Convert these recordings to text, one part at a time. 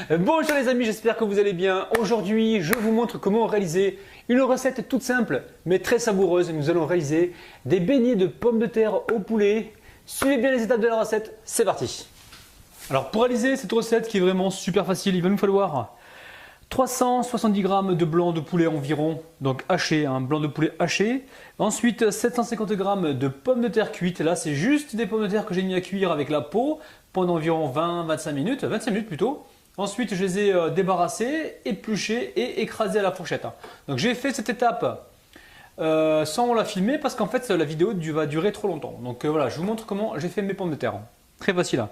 Bonjour les amis, j'espère que vous allez bien. Aujourd'hui, je vous montre comment réaliser une recette toute simple mais très savoureuse. Nous allons réaliser des beignets de pommes de terre au poulet. Suivez bien les étapes de la recette, c'est parti. Alors pour réaliser cette recette qui est vraiment super facile, il va nous falloir 370 g de blanc de poulet environ, donc haché, un blanc de poulet haché. Ensuite 750 g de pommes de terre cuites. Là c'est juste des pommes de terre que j'ai mis à cuire avec la peau pendant environ 20-25 minutes, 25 minutes plutôt. Ensuite je les ai débarrassés, épluchés et écrasés à la fourchette. Donc j'ai fait cette étape sans la filmer parce qu'en fait la vidéo va durer trop longtemps. Donc voilà, je vous montre comment j'ai fait mes pommes de terre. Très facile.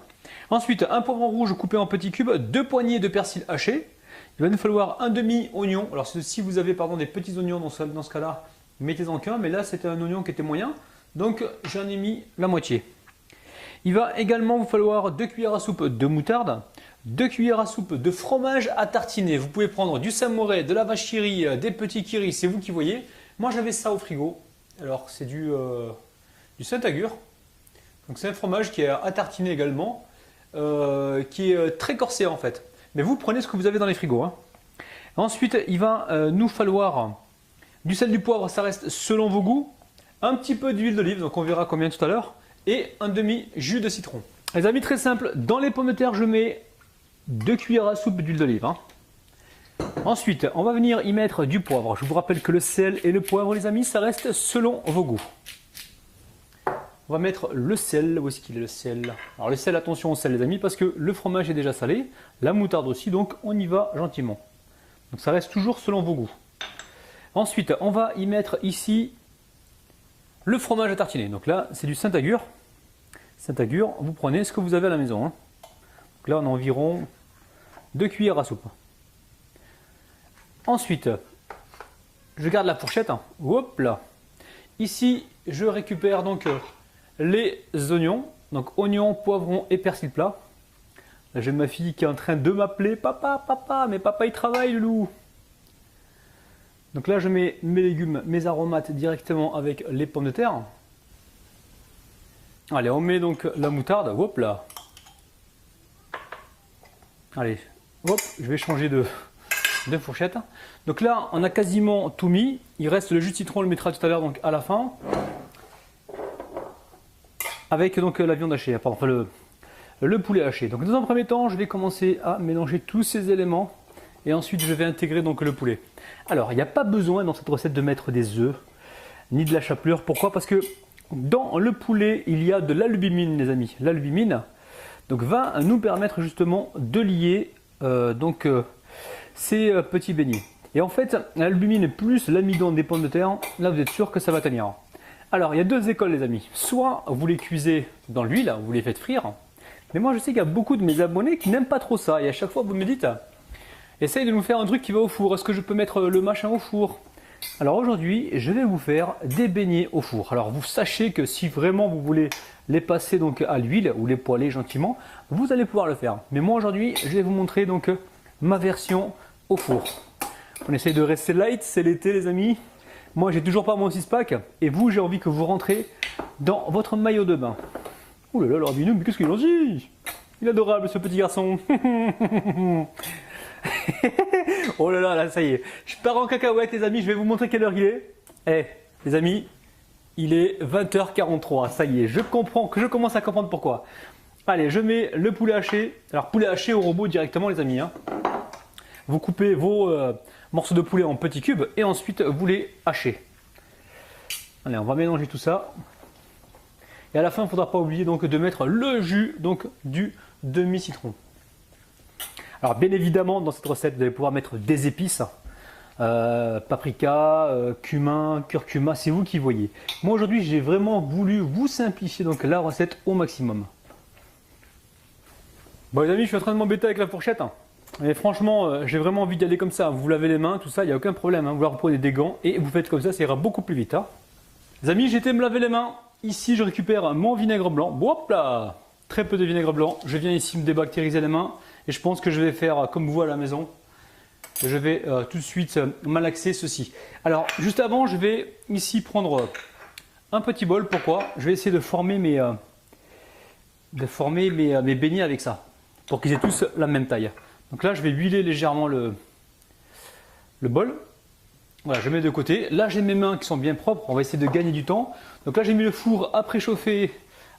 Ensuite un poivron rouge coupé en petits cubes, 2 poignées de persil haché. Il va nous falloir un demi-oignon. Alors si vous avez des petits oignons dans ce cas-là, mettez-en qu'un. Mais là c'était un oignon qui était moyen. Donc j'en ai mis la moitié. Il va également vous falloir 2 cuillères à soupe de moutarde, 2 cuillères à soupe de fromage à tartiner. Vous pouvez prendre du Saint-Moré, de la vache qui rit, des petits qui rit, c'est vous qui voyez. Moi j'avais ça au frigo. Alors c'est du Saint-Agur. Donc c'est un fromage qui est à tartiner également, qui est très corsé en fait. Mais vous prenez ce que vous avez dans les frigos. Ensuite, il va nous falloir du sel, du poivre, ça reste selon vos goûts. Un petit peu d'huile d'olive, donc on verra combien tout à l'heure. Et un demi-jus de citron. Les amis, très simple, dans les pommes de terre, je mets 2 cuillères à soupe d'huile d'olive. Ensuite, on va venir y mettre du poivre. Je vous rappelle que le sel et le poivre, les amis, ça reste selon vos goûts. On va mettre le sel. Où est-ce qu'il est le sel? Alors le sel, attention au sel les amis, parce que le fromage est déjà salé, la moutarde aussi, donc on y va gentiment. Donc ça reste toujours selon vos goûts. Ensuite, on va y mettre ici le fromage à tartiner. Donc là, c'est du Saint-Agur. Saint-Agur, vous prenez ce que vous avez à la maison. Donc là, on a environ 2 cuillères à soupe. Ensuite, je garde la fourchette. Hop là. Ici, je récupère donc les oignons, donc oignons, poivrons et persil plat. Là j'ai ma fille qui est en train de m'appeler papa, papa, mais papa il travaille le loup. Donc là je mets mes légumes, mes aromates directement avec les pommes de terre. Allez, on met donc la moutarde, hop là. Allez, hop, je vais changer de fourchette. Donc là on a quasiment tout mis, il reste le jus de citron, on le mettra tout à l'heure donc à la fin. Avec donc la viande hachée, pardon, le poulet haché. Donc dans un premier temps, je vais commencer à mélanger tous ces éléments et ensuite je vais intégrer donc le poulet. Alors, il n'y a pas besoin dans cette recette de mettre des œufs ni de la chapelure. Pourquoi? Parce que dans le poulet, il y a de l'albumine, les amis. L'albumine donc va nous permettre justement de lier ces petits beignets. Et en fait, l'albumine plus l'amidon des pommes de terre, là vous êtes sûr que ça va tenir. Alors, il y a deux écoles les amis. Soit vous les cuisez dans l'huile, vous les faites frire. Mais moi je sais qu'il y a beaucoup de mes abonnés qui n'aiment pas trop ça. Et à chaque fois vous me dites, essaye de nous faire un truc qui va au four. Est-ce que je peux mettre le machin au four? Alors aujourd'hui, je vais vous faire des beignets au four. Alors vous sachez que si vraiment vous voulez les passer donc à l'huile ou les poêler gentiment, vous allez pouvoir le faire. Mais moi aujourd'hui, je vais vous montrer donc ma version au four. On essaye de rester light, c'est l'été les amis. Moi, j'ai toujours pas mon 6-pack et vous, j'ai envie que vous rentrez dans votre maillot de bain. Ouh là là, Larbinou, mais qu'est-ce qu'il est gentil! Il est adorable ce petit garçon. Oh là là, là, ça y est. Je pars en cacahuète, les amis, je vais vous montrer quelle heure il est. Eh, les amis, il est 20h43. Ça y est, je commence à comprendre pourquoi. Allez, je mets le poulet haché. Alors, poulet haché au robot directement, les amis. Vous coupez vos morceaux de poulet en petits cubes et ensuite vous les hachez. Allez, on va mélanger tout ça. Et à la fin, il ne faudra pas oublier donc de mettre le jus donc, du demi-citron. Alors bien évidemment, dans cette recette, vous allez pouvoir mettre des épices. Paprika, cumin, curcuma, c'est vous qui voyez. Moi aujourd'hui, j'ai vraiment voulu vous simplifier donc, la recette au maximum. Bon les amis, je suis en train de m'embêter avec la fourchette. Et franchement, j'ai vraiment envie d'y aller comme ça. Vous lavez les mains, tout ça, il n'y a aucun problème. Vous reprenez des gants et vous faites comme ça ira beaucoup plus vite. Les amis, j'ai été me laver les mains. Ici, je récupère mon vinaigre blanc. Hop là, très peu de vinaigre blanc. Je viens ici me débactériser les mains. Et je pense que je vais faire comme vous à la maison. Je vais tout de suite malaxer ceci. Alors, juste avant, je vais ici prendre un petit bol. Pourquoi? Je vais essayer de former mes beignets avec ça. Pour qu'ils aient tous la même taille. Donc là, je vais huiler légèrement le bol. Voilà, je mets de côté. Là, j'ai mes mains qui sont bien propres. On va essayer de gagner du temps. Donc là, j'ai mis le four à préchauffer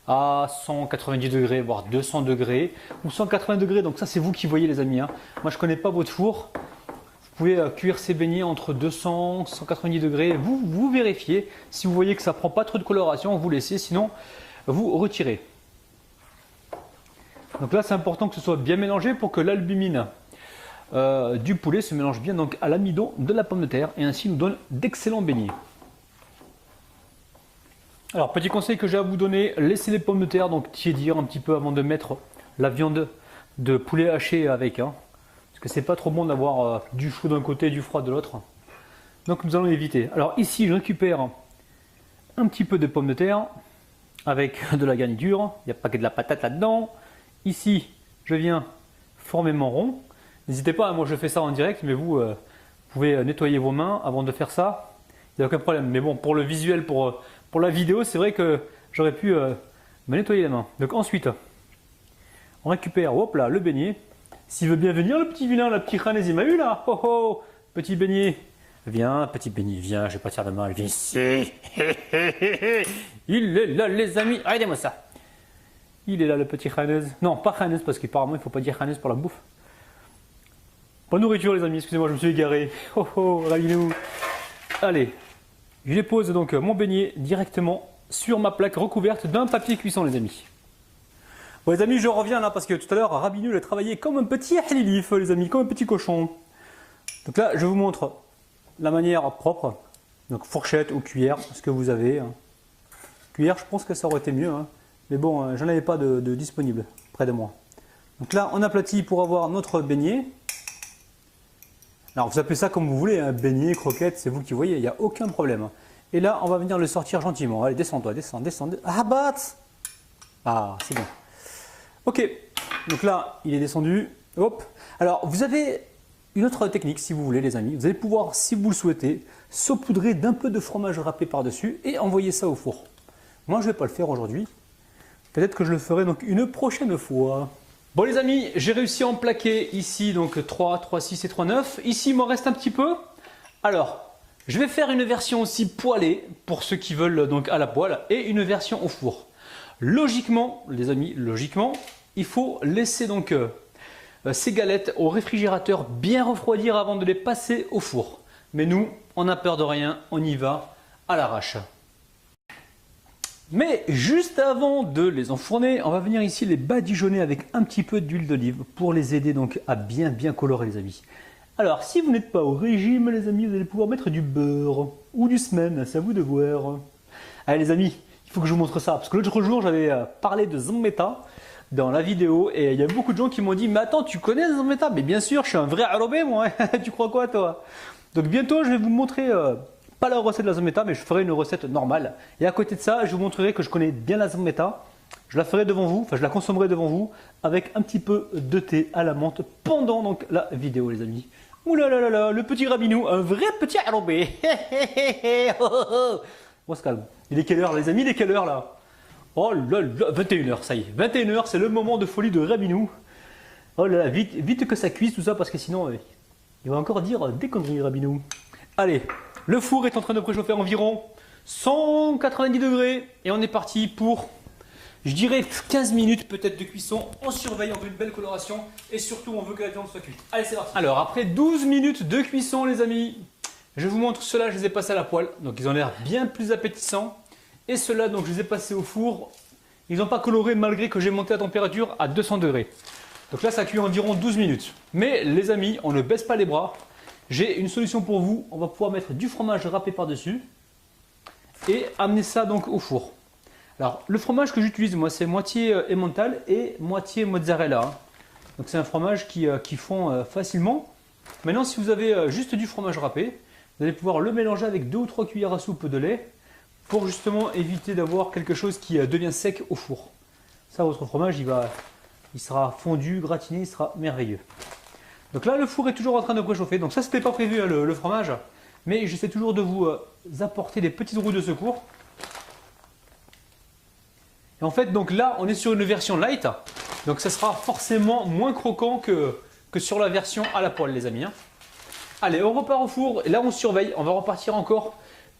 à 190 degrés, voire 200 degrés ou 180 degrés. Donc ça, c'est vous qui voyez, les amis, hein. Moi, je ne connais pas votre four. Vous pouvez cuire ces beignets entre 200 et 190 degrés. Vous vérifiez. Si vous voyez que ça ne prend pas trop de coloration, vous laissez. Sinon, vous retirez. Donc là, c'est important que ce soit bien mélangé pour que l'albumine du poulet se mélange bien donc à l'amidon de la pomme de terre et ainsi nous donne d'excellents beignets. Alors, petit conseil que j'ai à vous donner, laissez les pommes de terre donc tiédir un petit peu avant de mettre la viande de poulet haché avec, hein, parce que c'est pas trop bon d'avoir du chaud d'un côté et du froid de l'autre. Donc nous allons éviter. Alors ici, je récupère un petit peu de pommes de terre avec de la garniture. Il n'y a pas que de la patate là-dedans. Ici, je viens former mon rond. N'hésitez pas, moi je fais ça en direct, mais vous pouvez nettoyer vos mains avant de faire ça. Il n'y a aucun problème. Mais bon, pour le visuel, pour la vidéo, c'est vrai que j'aurais pu me nettoyer les mains. Donc ensuite, on récupère, hop là, le beignet. S'il veut bien venir, le petit vilain, la petite Khanez, il m'a eu là. Oh oh, petit beignet. Viens, petit beignet, viens, je vais pas te faire de mal. Viens ici. Il est là, les amis. Regardez-moi ça. Il est là, le petit Khanez. Non, pas Khanez, parce qu'apparemment, il ne faut pas dire Khanez pour la bouffe. Pas de nourriture, les amis, excusez-moi, je me suis égaré. Oh oh, ravinou. Allez, je dépose donc mon beignet directement sur ma plaque recouverte d'un papier cuisson, les amis. Bon, les amis, je reviens là parce que tout à l'heure, Rabinou a travaillé comme un petit halilif, les amis, comme un petit cochon. Donc là, je vous montre la manière propre. Donc fourchette ou cuillère, ce que vous avez. Hein. Cuillère, je pense que ça aurait été mieux. Hein. Mais bon, j'en avais pas de disponible près de moi. Donc là, on aplatit pour avoir notre beignet. Alors vous appelez ça comme vous voulez, hein, beignet, croquette, c'est vous qui voyez, il n'y a aucun problème. Et là, on va venir le sortir gentiment. Allez, descends-toi, descends, descends. Ah, bat! Ah, c'est bon. Ok, donc là, il est descendu. Hop. Alors, vous avez une autre technique, si vous voulez, les amis. Vous allez pouvoir, si vous le souhaitez, saupoudrer d'un peu de fromage râpé par-dessus et envoyer ça au four. Moi, je ne vais pas le faire aujourd'hui. Peut-être que je le ferai donc une prochaine fois. Bon les amis, j'ai réussi à en plaquer ici donc 3, 3,6 et 3,9. Ici il m'en reste un petit peu. Alors, je vais faire une version aussi poêlée pour ceux qui veulent donc à la poêle et une version au four. Logiquement, les amis, logiquement, il faut laisser donc ces galettes au réfrigérateur bien refroidir avant de les passer au four. Mais nous, on n'a peur de rien, on y va à l'arrache. Mais juste avant de les enfourner, on va venir ici les badigeonner avec un petit peu d'huile d'olive pour les aider donc à bien colorer les amis. Alors si vous n'êtes pas au régime les amis, vous allez pouvoir mettre du beurre ou du semen, c'est à vous de voir. Allez les amis, il faut que je vous montre ça parce que l'autre jour j'avais parlé de Zambetta dans la vidéo et il y a beaucoup de gens qui m'ont dit mais attends tu connais Zambetta? Mais bien sûr je suis un vrai arabais moi, tu crois quoi toi? Donc bientôt je vais vous montrer... pas la recette de la Zambetta, mais je ferai une recette normale. Et à côté de ça, je vous montrerai que je connais bien la Zambetta. Je la ferai devant vous, enfin je la consommerai devant vous avec un petit peu de thé à la menthe pendant donc la vidéo les amis. Ouh là là là là, le petit Rabinou, un vrai petit arabais. On se calme. Il est quelle heure les amis? Il est quelle heure là? Oh là là, 21h, ça y est. 21h, c'est le moment de folie de Rabinou. Oh là là, vite, vite que ça cuise tout ça parce que sinon il va encore dire des conneries Rabinou. Allez. Le four est en train de préchauffer environ 190 degrés et on est parti pour, je dirais, 15 minutes peut-être de cuisson. On surveille, on veut une belle coloration et surtout on veut que la viande soit cuite. Allez, c'est parti. Alors après 12 minutes de cuisson les amis, je vous montre ceux-là, je les ai passés à la poêle. Donc ils ont l'air bien plus appétissants. Et ceux-là, donc je les ai passés au four. Ils n'ont pas coloré malgré que j'ai monté la température à 200 degrés. Donc là ça cuit environ 12 minutes. Mais les amis, on ne baisse pas les bras. J'ai une solution pour vous, on va pouvoir mettre du fromage râpé par-dessus et amener ça donc au four. Alors le fromage que j'utilise moi c'est moitié emmental et moitié mozzarella. Donc c'est un fromage qui fond facilement. Maintenant si vous avez juste du fromage râpé, vous allez pouvoir le mélanger avec 2 ou 3 cuillères à soupe de lait pour justement éviter d'avoir quelque chose qui devient sec au four. Ça votre fromage il sera fondu, gratiné, il sera merveilleux. Donc là, le four est toujours en train de préchauffer. Donc ça, c'était pas prévu, hein, le fromage. Mais j'essaie toujours de vous apporter des petites roues de secours. Et en fait, donc là, on est sur une version light. Donc ça sera forcément moins croquant que que sur la version à la poêle les amis. Allez, on repart au four. Là, on surveille. On va repartir encore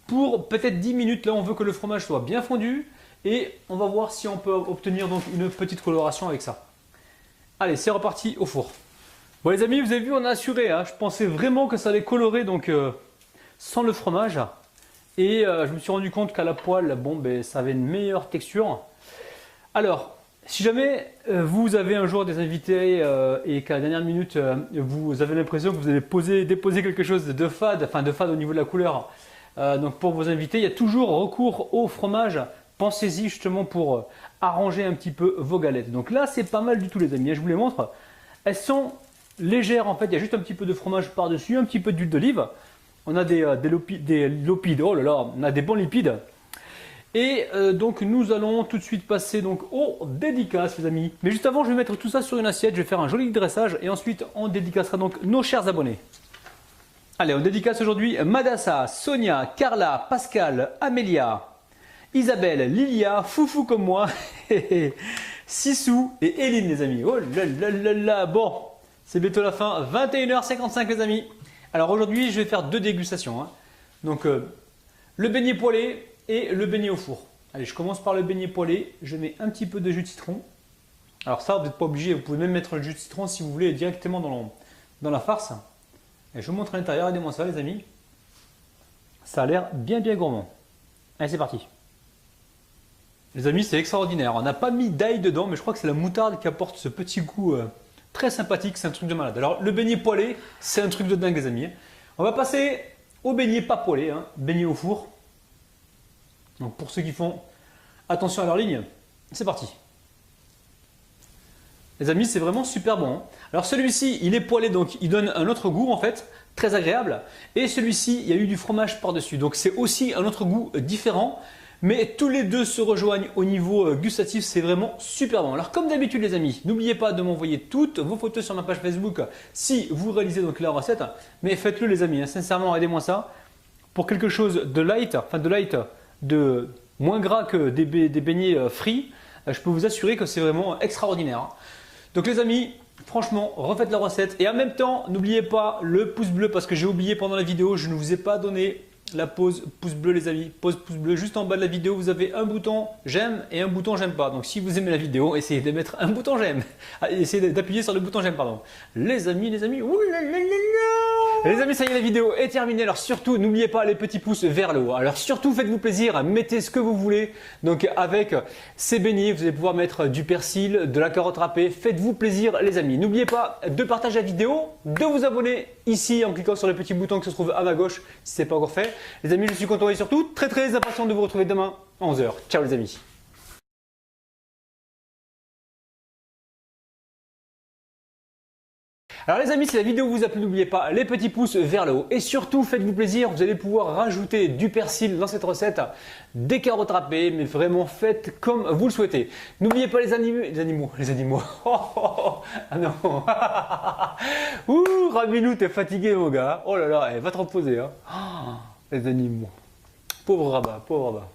pour peut-être 10 minutes. Là, on veut que le fromage soit bien fondu. Et on va voir si on peut obtenir donc une petite coloration avec ça. Allez, c'est reparti au four. Bon les amis, vous avez vu, on a assuré. Hein. Je pensais vraiment que ça allait colorer donc sans le fromage. Et je me suis rendu compte qu'à la poêle, bon, ben, ça avait une meilleure texture. Alors, si jamais vous avez un jour des invités et qu'à la dernière minute, vous avez l'impression que vous allez déposer quelque chose de fade, enfin de fade au niveau de la couleur, donc pour vos invités, il y a toujours recours au fromage. Pensez-y justement pour arranger un petit peu vos galettes. Donc là, c'est pas mal du tout les amis, je vous les montre. Elles sont légères en fait, il y a juste un petit peu de fromage par-dessus, un petit peu d'huile d'olive. On a des lipides, oh là là, on a des bons lipides. Et donc nous allons tout de suite passer donc aux dédicaces les amis. Mais juste avant, je vais mettre tout ça sur une assiette, je vais faire un joli dressage et ensuite on dédicacera donc nos chers abonnés. Allez, on dédicace aujourd'hui Madassa, Sonia, Carla, Pascal, Amélia, Isabelle, Lilia, Foufou comme moi, Sissou et Eline les amis. Oh là là là là, bon, c'est bientôt la fin, 21h55 les amis. Alors aujourd'hui, je vais faire 2 dégustations. Hein. Donc le beignet poêlé et le beignet au four. Allez, je commence par le beignet poêlé. Je mets un petit peu de jus de citron. Alors ça, vous n'êtes pas obligé. Vous pouvez même mettre le jus de citron si vous voulez directement dans la farce. Et je vous montre à l'intérieur. Regardez-moi ça, les amis. Ça a l'air bien gourmand. Allez, c'est parti. Les amis, c'est extraordinaire. On n'a pas mis d'ail dedans, mais je crois que c'est la moutarde qui apporte ce petit goût très sympathique. C'est un truc de malade. Alors, le beignet poêlé, c'est un truc de dingue, les amis. On va passer au beignet pas poêlé, hein, beignet au four. Donc pour ceux qui font attention à leur ligne, c'est parti. Les amis, c'est vraiment super bon. Hein. Alors celui-ci, il est poêlé, donc il donne un autre goût en fait, très agréable. Et celui-ci, il y a eu du fromage par-dessus. Donc c'est aussi un autre goût différent. Mais tous les deux se rejoignent au niveau gustatif, c'est vraiment super bon. Alors comme d'habitude les amis, n'oubliez pas de m'envoyer toutes vos photos sur ma page Facebook si vous réalisez donc la recette. Mais faites-le les amis, hein. Sincèrement aidez-moi ça. Pour quelque chose de light, de moins gras que des beignets frits, je peux vous assurer que c'est vraiment extraordinaire. Donc les amis, franchement, refaites la recette. Et en même temps, n'oubliez pas le pouce bleu parce que j'ai oublié pendant la vidéo, je ne vous ai pas donné la pause pouce bleu les amis. Pause pouce bleu, juste en bas de la vidéo, vous avez un bouton j'aime et un bouton j'aime pas. Donc si vous aimez la vidéo, essayez de mettre un bouton j'aime. Essayez d'appuyer sur le bouton j'aime, pardon. Les amis, les amis, ça y est, la vidéo est terminée. Alors surtout, n'oubliez pas les petits pouces vers le haut. Alors surtout, faites-vous plaisir, mettez ce que vous voulez. Donc avec ces beignets, vous allez pouvoir mettre du persil, de la carotte râpée. Faites-vous plaisir les amis. N'oubliez pas de partager la vidéo, de vous abonner ici en cliquant sur le petit bouton qui se trouve à ma gauche si ce n'est pas encore fait. Les amis, je suis content et surtout très impatient de vous retrouver demain à 11 h. Ciao les amis. Alors les amis, si la vidéo vous a plu, n'oubliez pas les petits pouces vers le haut. Et surtout, faites-vous plaisir, vous allez pouvoir rajouter du persil dans cette recette, des carottes râpées, mais vraiment faites comme vous le souhaitez. N'oubliez pas les animaux. Ah non. Ouh, Rabinou, t'es fatigué mon gars. Oh là là, va te reposer. Hein. Les animaux. Pauvre rabat, pauvre rabat.